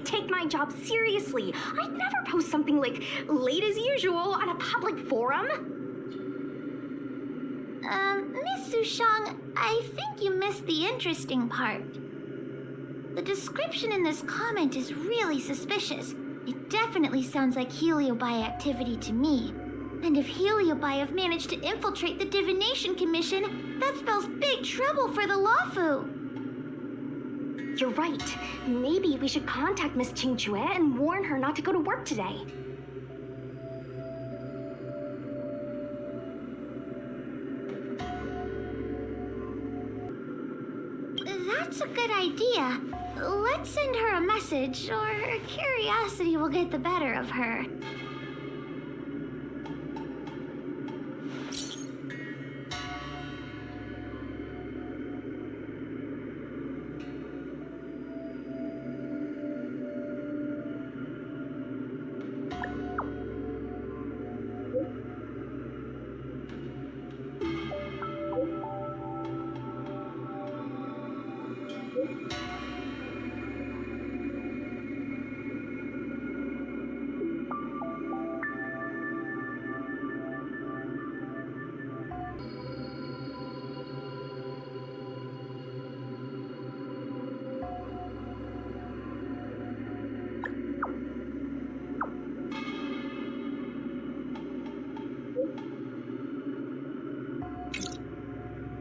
Take my job seriously. I'd never post something like late as usual on a public forum. Miss Sushang, I think you missed the interesting part. The description in this comment is really suspicious. It definitely sounds like Heliobi activity to me. And if Heliobi have managed to infiltrate the Divination Commission, that spells big trouble for the Lawfu. You're right. Maybe we should contact Miss Qingchue and warn her not to go to work today. That's a good idea. Let's send her a message, or her curiosity will get the better of her.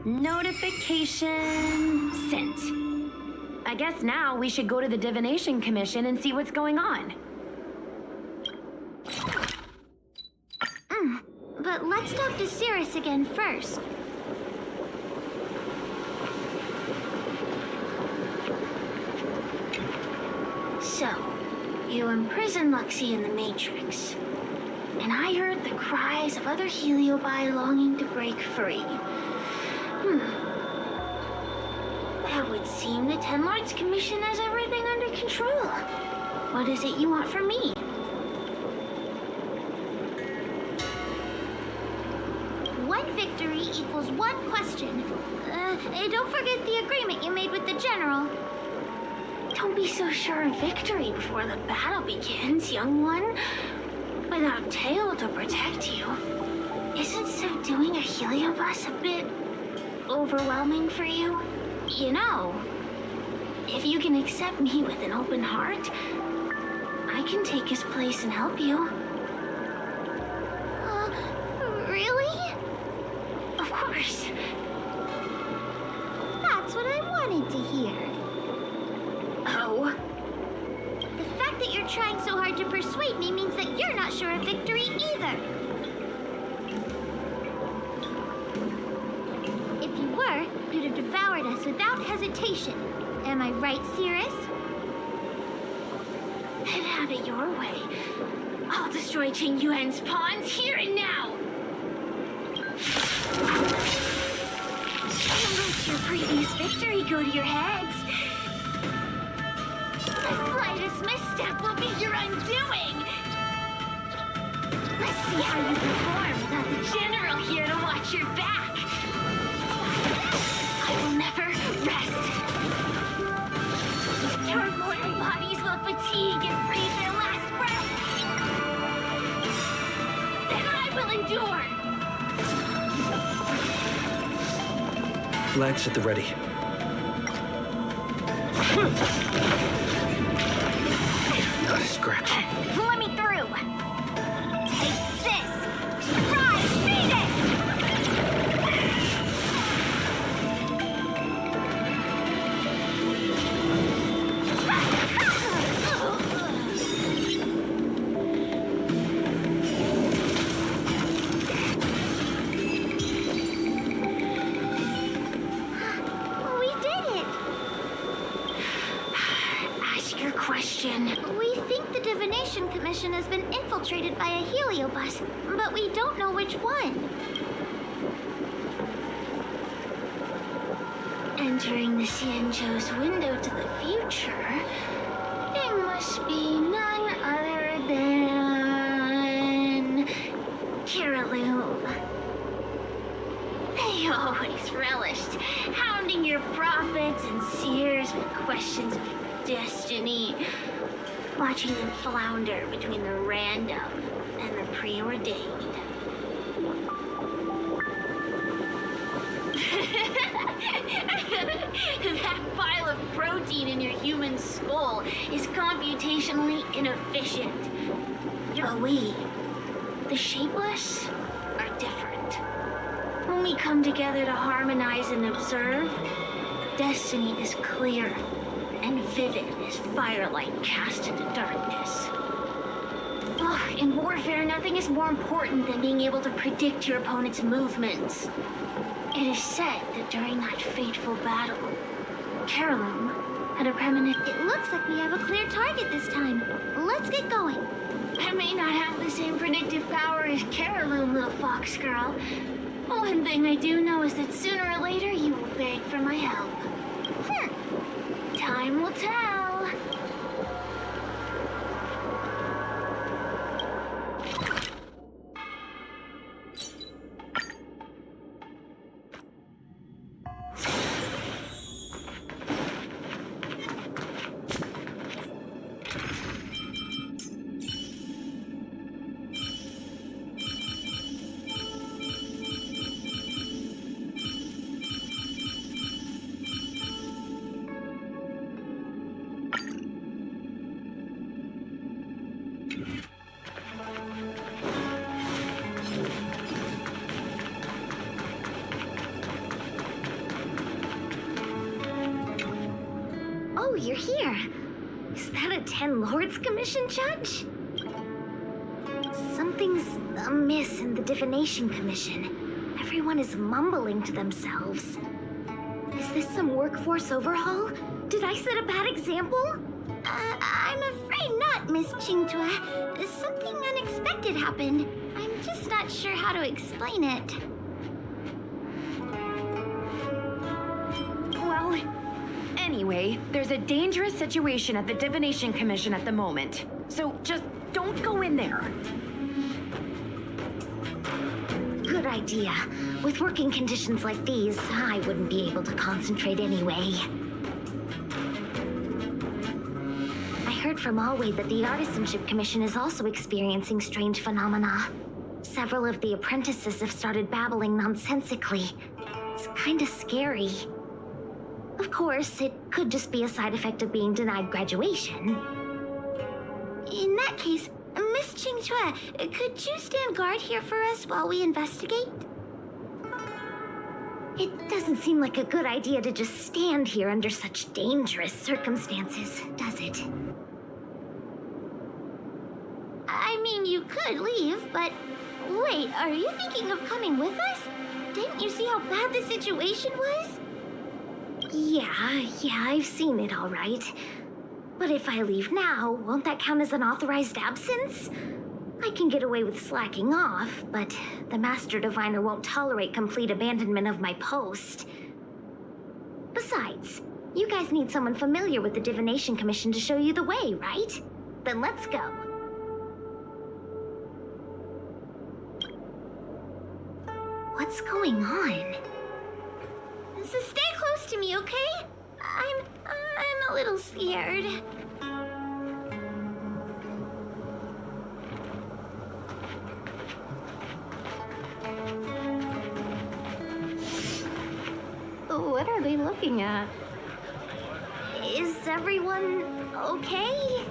Notification sent. I guess now we should go to the Divination Commission and see what's going on. But let's talk to Cirrus again first. So, you imprisoned Luxie in the Matrix. And I heard the cries of other Heliobi longing to break free. That would seem the Ten Lords Commission has everything under control. What is it you want from me? One victory equals one question. Don't forget the agreement you made with the General. Don't be so sure of victory before the battle begins, young one. Without Tail to protect you, isn't subduing a Heliobus a bit overwhelming for you? You know, if you can accept me with an open heart, I can take his place and help you. Really? Of course. That's what I wanted to hear. Oh? The fact that you're trying so hard to persuade me means that you're not sure of victory either. If you were, you'd have devoured us without hesitation. Am I right, Cirrus? Then have it your way. I'll destroy Qing Yuan's pawns here and now. Don't let your previous victory go to your heads. The slightest misstep will be your undoing. Let's see how you perform without the General here to watch your back. I will never rest. Your mortal bodies will fatigue and breathe their last breath. Then I will endure. Lance at the ready. Not a scratch. Let me through. Take this. Rise, Venus! We did it! Ask your question. We think the Divination Commission has been infiltrated by a Heliobus, but we don't know which one. And entering the Xianzhou's window to the future, it must be none other than Caraloom. They always relished hounding your prophets and seers with questions of destiny, watching them flounder between the random and the preordained. That pile of protein in your human skull is computationally inefficient. But we, the shapeless, are different. When we come together to harmonize and observe, destiny is clear and vivid as firelight cast into darkness. Ugh, in warfare, nothing is more important than being able to predict your opponent's movements. It is said that during that fateful battle, Caraloom had a permanent... It looks like we have a clear target this time. Let's get going. I may not have the same predictive power as Caraloom, little fox girl. But one thing I do know is that sooner or later you will beg for my help. Time will tell. Oh, you're here. Is that a 10 Lords Commission judge? Something's amiss in the Divination Commission. Everyone is mumbling to themselves. Is this some workforce overhaul? Did I set a bad example? I'm afraid not, Miss Qingtue. Something unexpected happened. I'm just not sure how to explain it. Well, anyway, there's a dangerous situation at the Divination Commission at the moment. So just don't go in there. Good idea. With working conditions like these, I wouldn't be able to concentrate anyway. I heard from Alway that the Artisanship Commission is also experiencing strange phenomena. Several of the apprentices have started babbling nonsensically. It's kinda scary. Of course, it could just be a side effect of being denied graduation. In that case, Miss Qingtue, could you stand guard here for us while we investigate? It doesn't seem like a good idea to just stand here under such dangerous circumstances, does it? I mean, you could leave, but... Wait, are you thinking of coming with us? Didn't you see how bad the situation was? Yeah, I've seen it all right. But if I leave now, won't that count as an authorized absence? I can get away with slacking off, but the Master Diviner won't tolerate complete abandonment of my post. Besides, you guys need someone familiar with the Divination Commission to show you the way, right? Then let's go. What's going on? So stay close to me, okay? I'm a little scared. What are they looking at? Is everyone okay?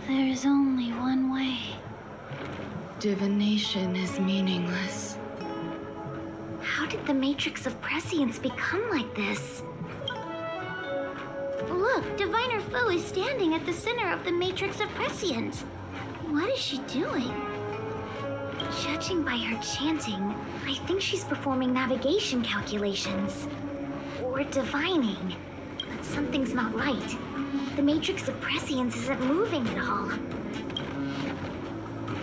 There's only one way. Divination is meaningless. How did the Matrix of Prescience become like this? Look, Diviner Fu is standing at the center of the Matrix of Prescience. What is she doing? Judging by her chanting, I think she's performing navigation calculations. Or divining. But something's not right. The Matrix of Prescience isn't moving at all.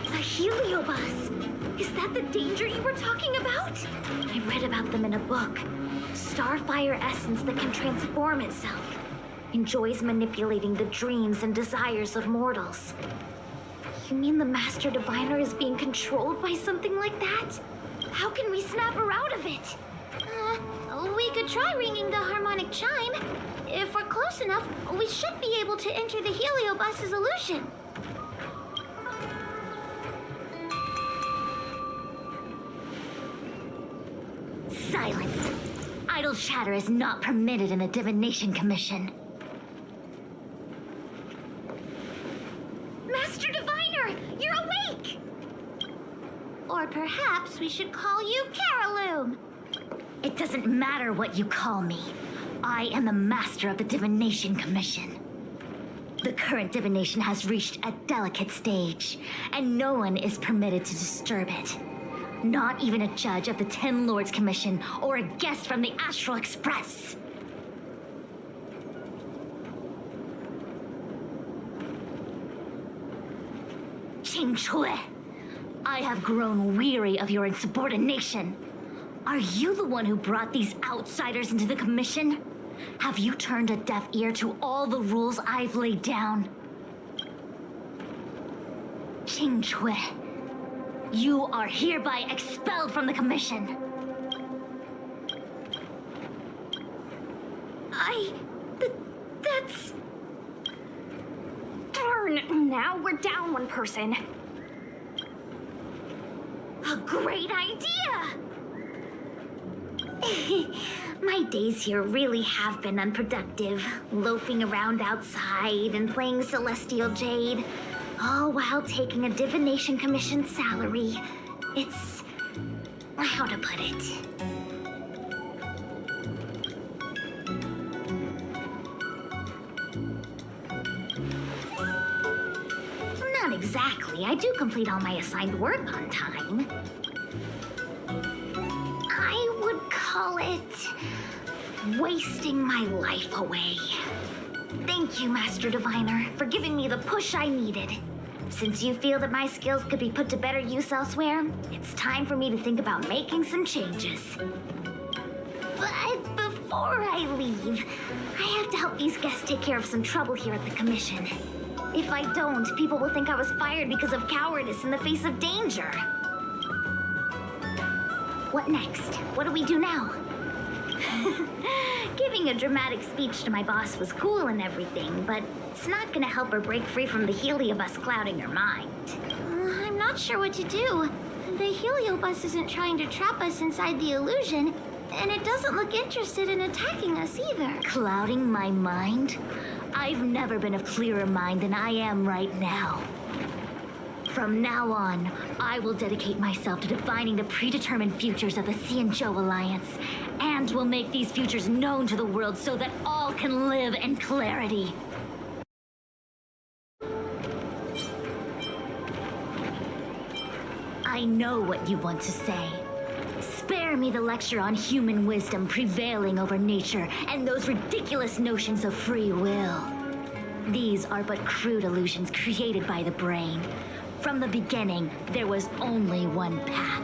A heliobus! Is that the danger you were talking about? I read about them in a book. Starfire essence that can transform itself. Enjoys manipulating the dreams and desires of mortals. You mean the Master Diviner is being controlled by something like that? How can we snap her out of it? We could try ringing the harmonic chime. If we're close enough, we should be able to enter the Heliobus's illusion. Silence! Idle chatter is not permitted in the Divination Commission. Master Diviner, you're awake! Or perhaps we should call you Caraloom. It doesn't matter what you call me. I am the master of the Divination Commission. The current divination has reached a delicate stage, and no one is permitted to disturb it. Not even a judge of the Ten Lords Commission or a guest from the Astral Express. Qing Chui, I have grown weary of your insubordination. Are you the one who brought these outsiders into the commission? Have you turned a deaf ear to all the rules I've laid down? Qing Chui, you are hereby expelled from the commission. That's... Darn, now we're down one person. a great idea! My days here really have been unproductive, loafing around outside and playing Celestial Jade, all while taking a Divination Commission salary. It's... how to put it? Not exactly. I do complete all my assigned work on time. I would call it wasting my life away. Thank you, Master Diviner, for giving me the push I needed. Since you feel that my skills could be put to better use elsewhere, it's time for me to think about making some changes. But before I leave, I have to help these guests take care of some trouble here at the Commission. If I don't, people will think I was fired because of cowardice in the face of danger. What next? What do we do now? Giving a dramatic speech to my boss was cool and everything, but it's not gonna help her break free from the Heliobus clouding her mind. I'm not sure what to do. The Heliobus isn't trying to trap us inside the illusion, and it doesn't look interested in attacking us either. Clouding my mind? I've never been of clearer mind than I am right now. From now on, I will dedicate myself to defining the predetermined futures of the Xianzhou Alliance, and will make these futures known to the world so that all can live in clarity. I know what you want to say. Spare me the lecture on human wisdom prevailing over nature and those ridiculous notions of free will. These are but crude illusions created by the brain. From the beginning, there was only one path.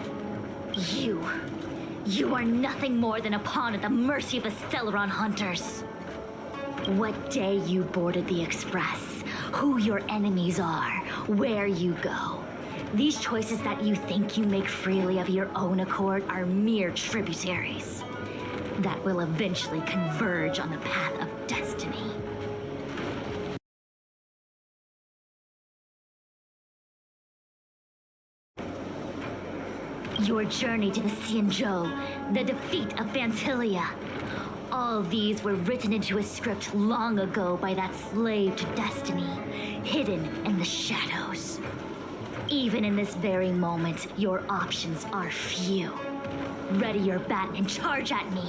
You are nothing more than a pawn at the mercy of the Stellaron hunters. What day you boarded the Express, who your enemies are, where you go. These choices that you think you make freely of your own accord are mere tributaries that will eventually converge on the path of destiny. Your journey to the Xianzhou, the defeat of Fantilia. All these were written into a script long ago by that slave to destiny, hidden in the shadows. Even in this very moment, your options are few. Ready your bat and charge at me.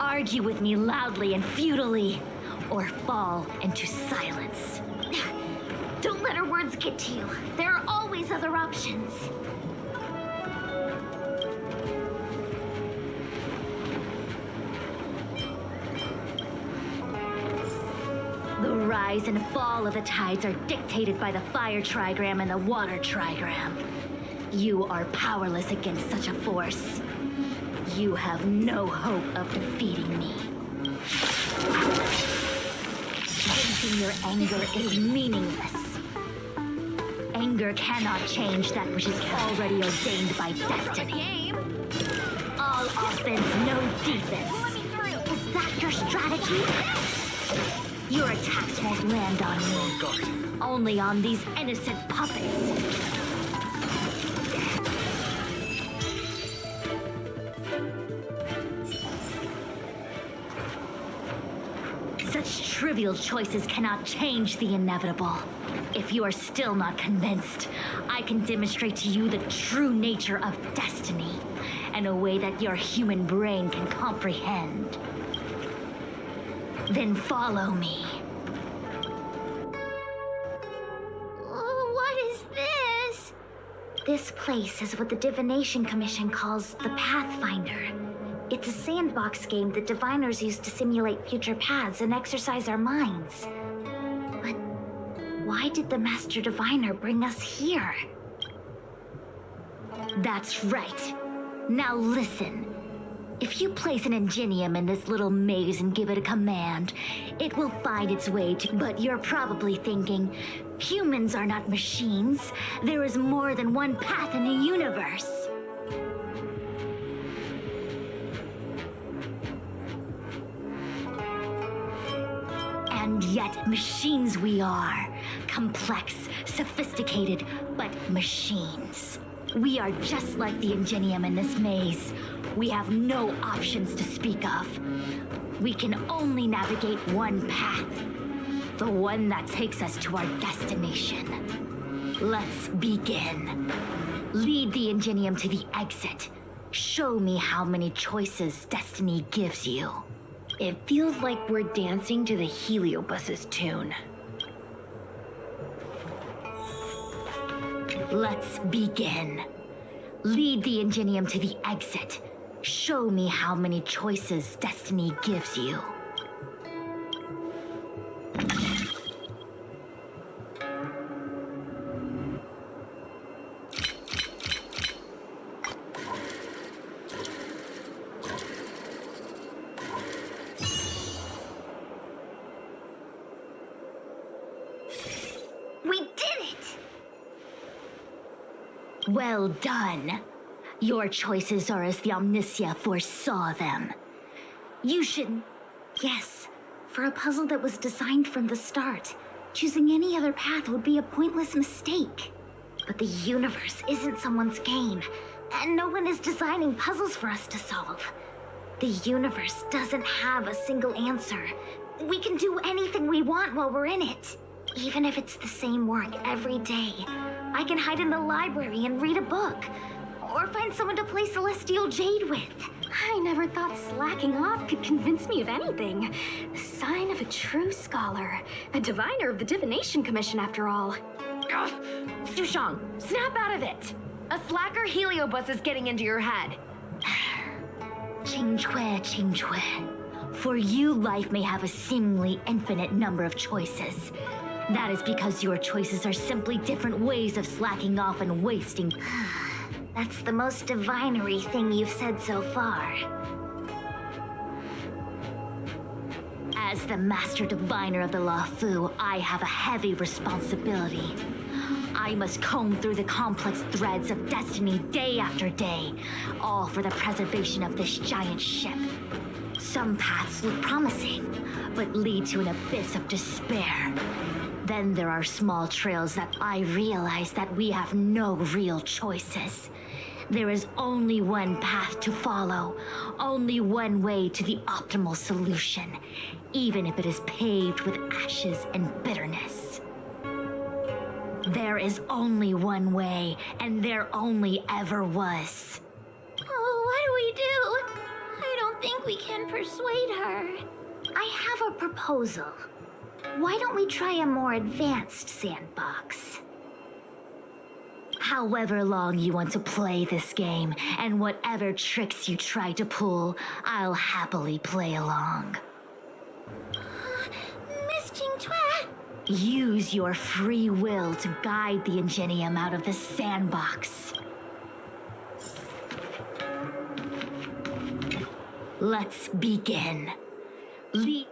Argue with me loudly and futilely, or fall into silence. Don't let her words get to you. There are always other options. The rise and fall of the tides are dictated by the fire trigram and the water trigram. You are powerless against such a force. You have no hope of defeating me. Venting your anger is meaningless. Anger cannot change that which is already ordained by destiny. All offense, no defense. Is that your strategy? Your attacks won't land on me. Only on these innocent puppets. Such trivial choices cannot change the inevitable. If you are still not convinced, I can demonstrate to you the true nature of destiny in a way that your human brain can comprehend. Then follow me. What is this? This place is what the Divination Commission calls the Pathfinder. It's a sandbox game that diviners use to simulate future paths and exercise our minds. But why did the Master Diviner bring us here? That's right. Now listen. If you place an ingenium in this little maze and give it a command, it will find its way to... But you're probably thinking, humans are not machines. There is more than one path in the universe. And yet, machines we are. Complex, sophisticated, but machines. We are just like the ingenium in this maze. We have no options to speak of. We can only navigate one path. The one that takes us to our destination. Let's begin. Lead the ingenium to the exit. Show me how many choices destiny gives you. It feels like we're dancing to the Heliobus's tune. Let's begin. Lead the ingenium to the exit. Show me how many choices destiny gives you. We did it! Well done. Your choices are as the Omniscia foresaw them. You should... Yes, for a puzzle that was designed from the start, choosing any other path would be a pointless mistake. But the universe isn't someone's game, and no one is designing puzzles for us to solve. The universe doesn't have a single answer. We can do anything we want while we're in it. Even if it's the same work every day. I can hide in the library and read a book. Or find someone to play Celestial Jade with. I never thought slacking off could convince me of anything. The sign of a true scholar. A diviner of the Divination Commission, after all. Ugh. Sushang, snap out of it! A slacker Heliobus is getting into your head. Qingque. For you, life may have a seemingly infinite number of choices. That is because your choices are simply different ways of slacking off and wasting. That's the most divinery thing you've said so far. As the Master Diviner of the Lafu, I have a heavy responsibility. I must comb through the complex threads of destiny day after day, all for the preservation of this giant ship. Some paths look promising, but lead to an abyss of despair. Then there are small trails that I realize that we have no real choices. There is only one path to follow, only one way to the optimal solution, even if it is paved with ashes and bitterness. There is only one way, and there only ever was. Oh, what do we do? I don't think we can persuade her. I have a proposal. Why don't we try a more advanced sandbox? However long you want to play this game, and whatever tricks you try to pull, I'll happily play along. Miss Qingque! Use your free will to guide the ingenium out of the sandbox. Let's begin. The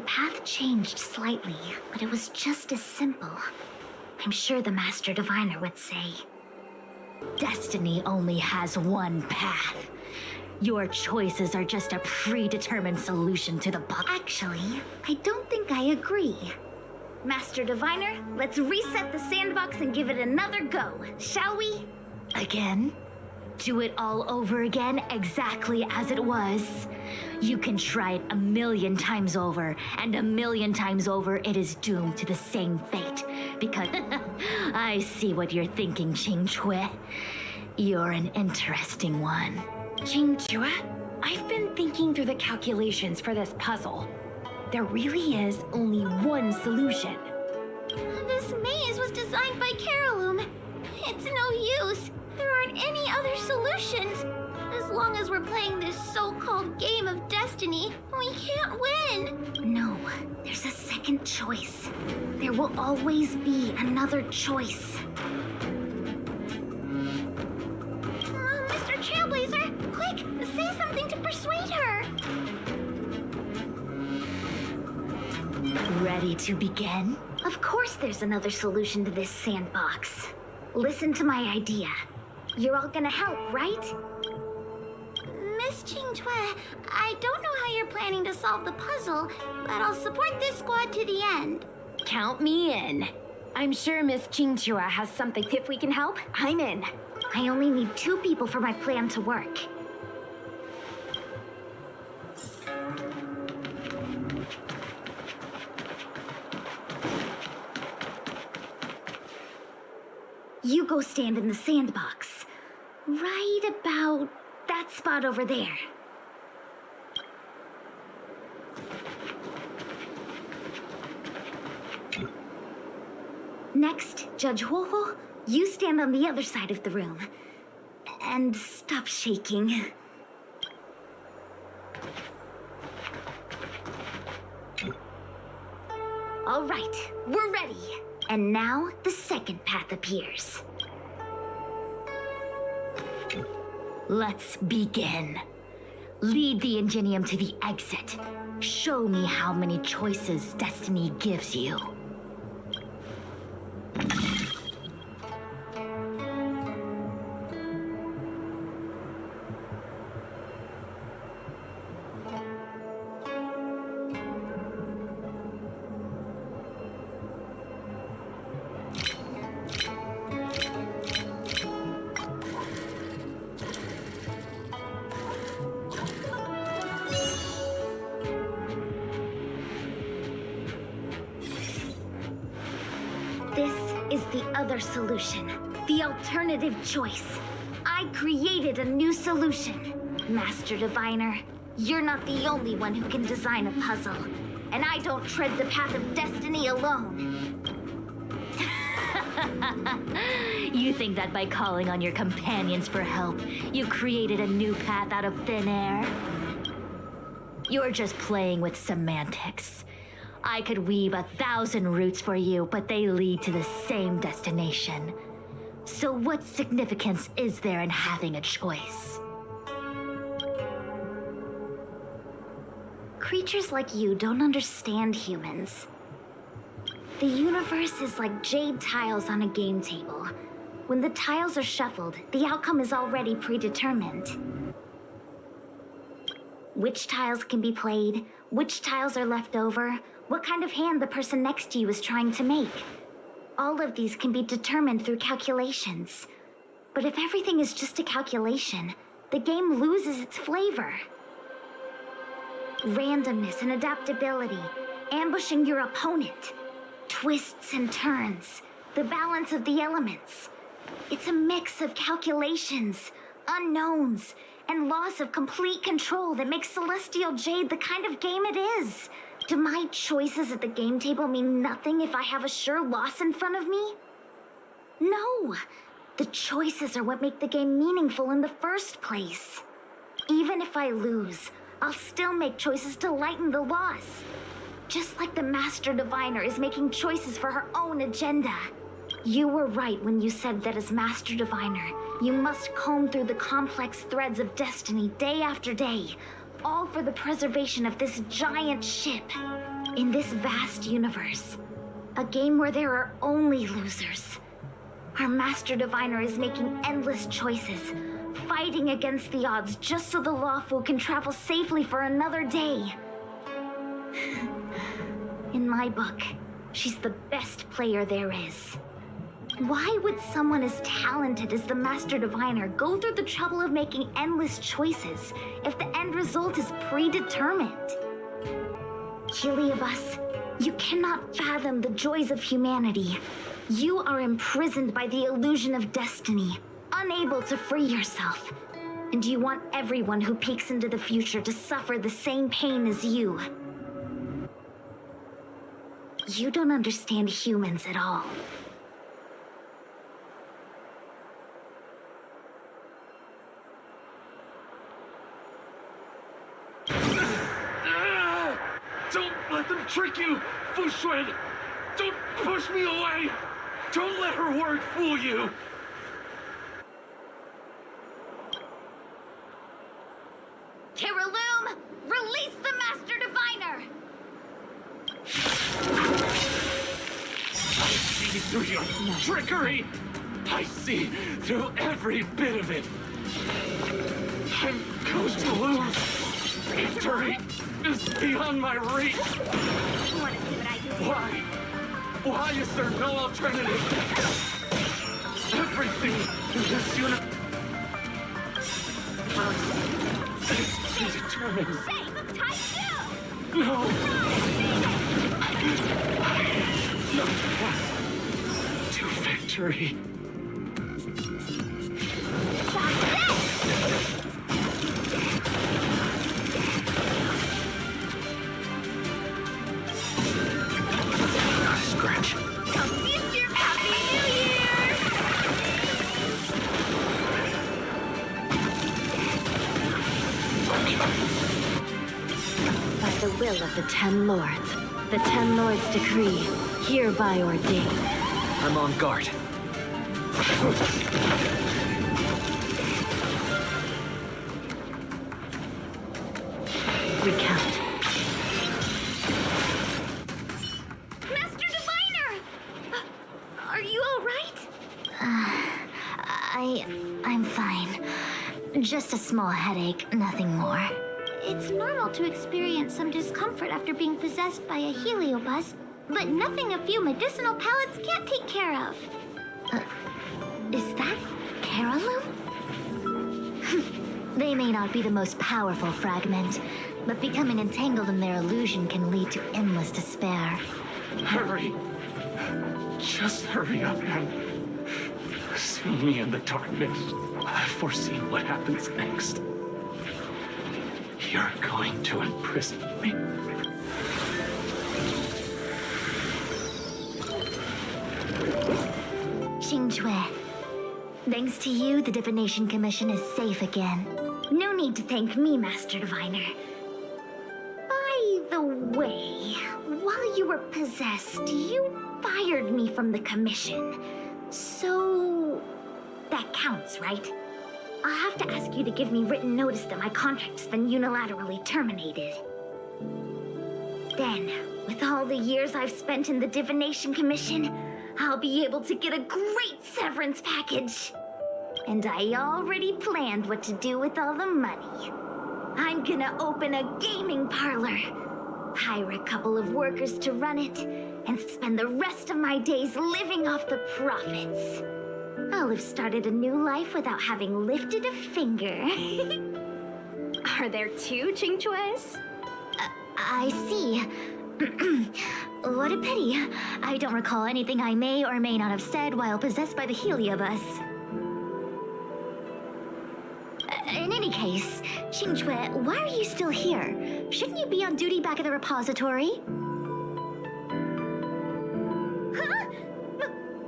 path changed slightly, but it was just as simple. I'm sure the Master Diviner would say. Destiny only has one path. Your choices are just a predetermined solution to the puzzle. Actually, I don't think I agree. Master Diviner, let's reset the sandbox and give it another go, shall we? Again? Do it all over again, exactly as it was? You can try it 1,000,000 times over, and 1,000,000 times over it is doomed to the same fate. Because I see what you're thinking, Qingque. You're an interesting one. Qingque, I've been thinking through the calculations for this puzzle. There really is only one solution. This maze was designed by Carolum. It's no use. There aren't any other solutions. As long as we're playing this so-called game of destiny, we can't win. No, there's a second choice. There will always be another choice. Mr. Trailblazer, quick, say something to persuade her. Ready to begin? Of course there's another solution to this sandbox. Listen to my idea. You're all gonna help, right? Miss Qingque, I don't know how you're planning to solve the puzzle, but I'll support this squad to the end. Count me in. I'm sure Miss Qingque has something. If we can help, I'm in. I only need 2 people for my plan to work. You go stand in the sandbox. Right about that spot over there. Next, Judge Huohuo, you stand on the other side of the room. And stop shaking. All right, we're ready. And now the second path appears. Let's begin. Lead the Ingenium to the exit. Show me how many choices destiny gives you. This is the other solution, the alternative choice. I created a new solution. Master Diviner, you're not the only one who can design a puzzle. And I don't tread the path of destiny alone. You think that by calling on your companions for help, you created a new path out of thin air? You're just playing with semantics. I could weave 1,000 routes for you, but they lead to the same destination. So what significance is there in having a choice? Creatures like you don't understand humans. The universe is like jade tiles on a game table. When the tiles are shuffled, the outcome is already predetermined. Which tiles can be played, which tiles are left over, what kind of hand the person next to you is trying to make. All of these can be determined through calculations. But if everything is just a calculation, the game loses its flavor. Randomness and adaptability, ambushing your opponent, twists and turns, the balance of the elements. It's a mix of calculations, unknowns, and loss of complete control that makes Celestial Jade the kind of game it is. Do my choices at the game table mean nothing if I have a sure loss in front of me? No. The choices are what make the game meaningful in the first place. Even if I lose, I'll still make choices to lighten the loss. Just like the Master Diviner is making choices for her own agenda. You were right when you said that as Master Diviner, you must comb through the complex threads of destiny day after day, all for the preservation of this giant ship. In this vast universe, a game where there are only losers. Our Master Diviner is making endless choices, fighting against the odds just so the Lawful can travel safely for another day. In my book, she's the best player there is. Why would someone as talented as the Master Diviner go through the trouble of making endless choices if the end result is predetermined? Heliobus, you cannot fathom the joys of humanity. You are imprisoned by the illusion of destiny, unable to free yourself. And you want everyone who peeks into the future to suffer the same pain as you. You don't understand humans at all. Don't let them trick you, Fuxuan! Don't push me away! Don't let her word fool you! Kiriloom, release the Master Diviner! I see through your trickery! I see through every bit of it! I'm going to lose! Victory is beyond my reach! You want to see what I can do? Why? Why is there no alternative? Everything in this universe is predetermined. Hey, tie still! No! No path to victory. Not a scratch. Happy New Year! By the will of the 10 Lords, the 10 Lords decree, hereby ordained. I'm on guard. Recount. Master Diviner! Are you all right? I'm fine. Just a small headache, nothing more. It's normal to experience some discomfort after being possessed by a heliobus, but nothing a few medicinal pellets can't take care of. Is that Kiriloom? They may not be the most powerful fragment, but becoming entangled in their illusion can lead to endless despair. Hurry. Just hurry up and see me in the darkness. I've foreseen what happens next. You're going to imprison me. Xingque, thanks to you, the Divination Commission is safe again. No need to thank me, Master Diviner. By the way, while you were possessed, you fired me from the Commission. So... that counts, right? I'll have to ask you to give me written notice that my contract's been unilaterally terminated. Then, with all the years I've spent in the Divination Commission, I'll be able to get a great severance package. And I already planned what to do with all the money. I'm gonna open a gaming parlor, hire a couple of workers to run it, and spend the rest of my days living off the profits. I'll have started a new life without having lifted a finger. Are there 2 Xingques? I see. What a pity. I don't recall anything I may or may not have said while possessed by the Heliobus. In any case, Xingque, why are you still here? Shouldn't you be on duty back at the repository? Huh?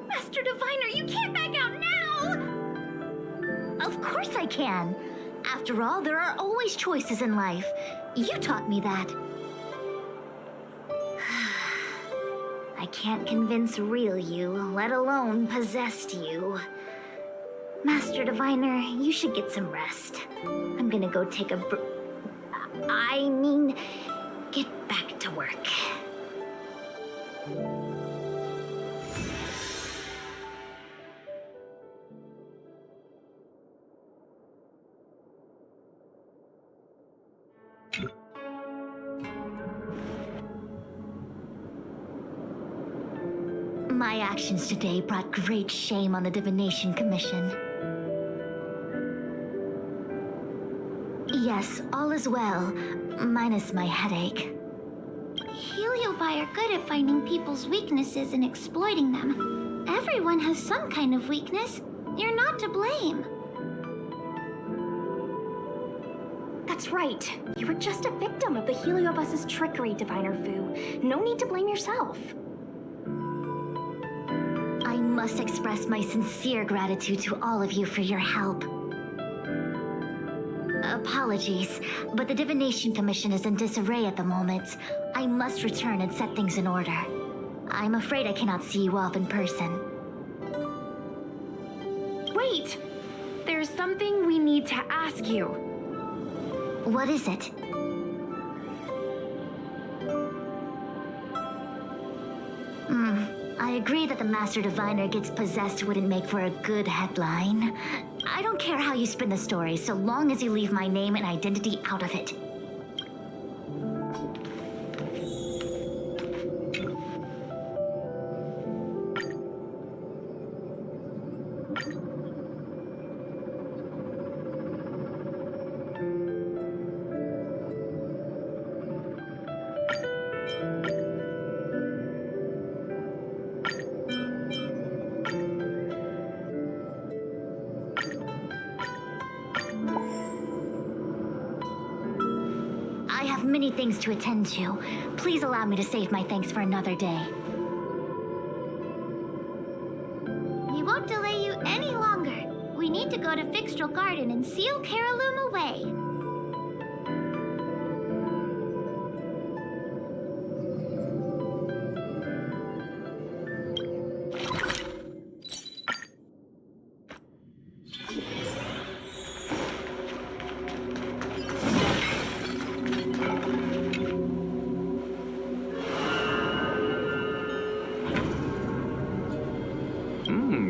Master Diviner, you can't back out now! course I can. After all, there are always choices in life. You taught me that. I can't convince real you, let alone possessed you. Master Diviner, you should get some rest. I'm gonna go take a get back to work. My actions today brought great shame on the Divination Commission. Yes, all is well, minus my headache. Heliobi are good at finding people's weaknesses and exploiting them. Everyone has some kind of weakness. You're not to blame. That's right. You were just a victim of the Heliobus's trickery, Diviner Fu. No need to blame yourself. I must express my sincere gratitude to all of you for your help. Apologies, but the Divination Commission is in disarray at the moment. I must return and set things in order. I'm afraid I cannot see you off in person. Wait! There's something we need to ask you. What is it? I agree that the Master Diviner gets possessed wouldn't make for a good headline. I don't care how you spin the story, so long as you leave my name and identity out of it. I have many things to attend to. Please allow me to save my thanks for another day. We won't delay you any longer. We need to go to Fyxestroll Garden and seal Caraloom away.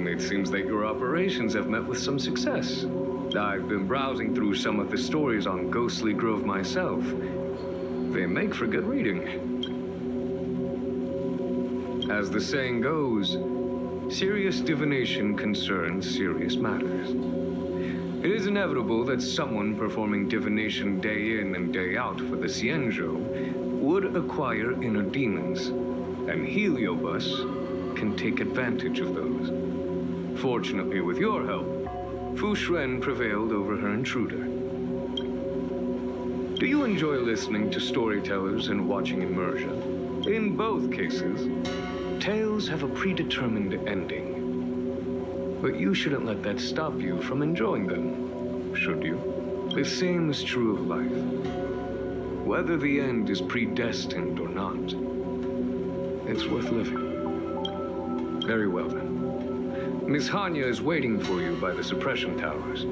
It seems that your operations have met with some success. I've been browsing through some of the stories on Ghostly Grove myself. They make for good reading. As the saying goes, serious divination concerns serious matters. It is inevitable that someone performing divination day in and day out for the Xianzhou would acquire inner demons, and Heliobus can take advantage of those. Fortunately, with your help, Fu Shren prevailed over her intruder. Do you enjoy listening to storytellers and watching immersion? In both cases, tales have a predetermined ending. But you shouldn't let that stop you from enjoying them, should you? The same is true of life. Whether the end is predestined or not, it's worth living. Very well then. Miss Hanya is waiting for you by the suppression towers.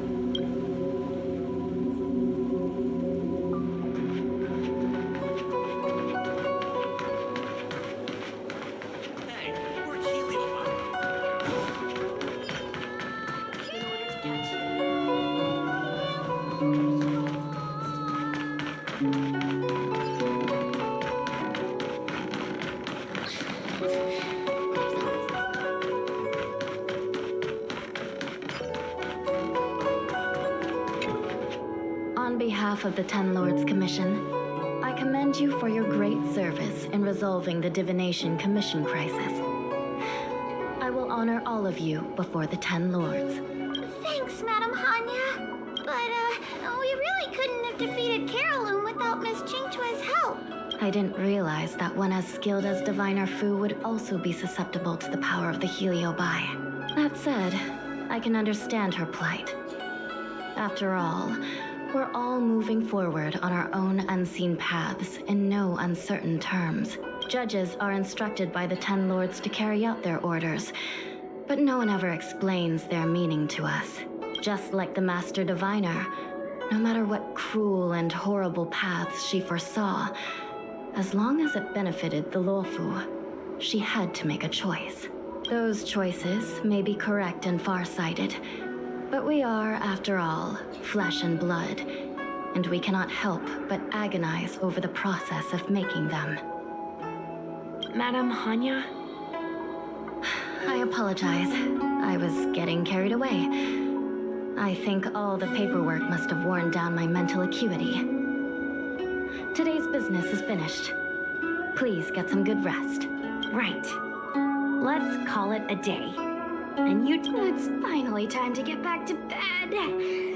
On behalf of the Ten Lords Commission, I commend you for your great service in resolving the Divination Commission crisis. I will honor all of you before the Ten Lords. Thanks, Madam Hanya. But, we really couldn't have defeated Caraloom without Miss Qingtua's help. I didn't realize that one as skilled as Diviner Fu would also be susceptible to the power of the Heliobi. That said, I can understand her plight. After all, we're all moving forward on our own unseen paths in no uncertain terms. Judges are instructed by the Ten Lords to carry out their orders, but no one ever explains their meaning to us. Just like the Master Diviner, no matter what cruel and horrible paths she foresaw, as long as it benefited the Luofu, she had to make a choice. Those choices may be correct and far-sighted, but we are, after all, flesh and blood, and we cannot help but agonize over the process of making them. Madame Hanya? I apologize. I was getting carried away. I think all the paperwork must have worn down my mental acuity. Today's business is finished. Please get some good rest. Right. Let's call it a day. And you two, it's finally time to get back to bed.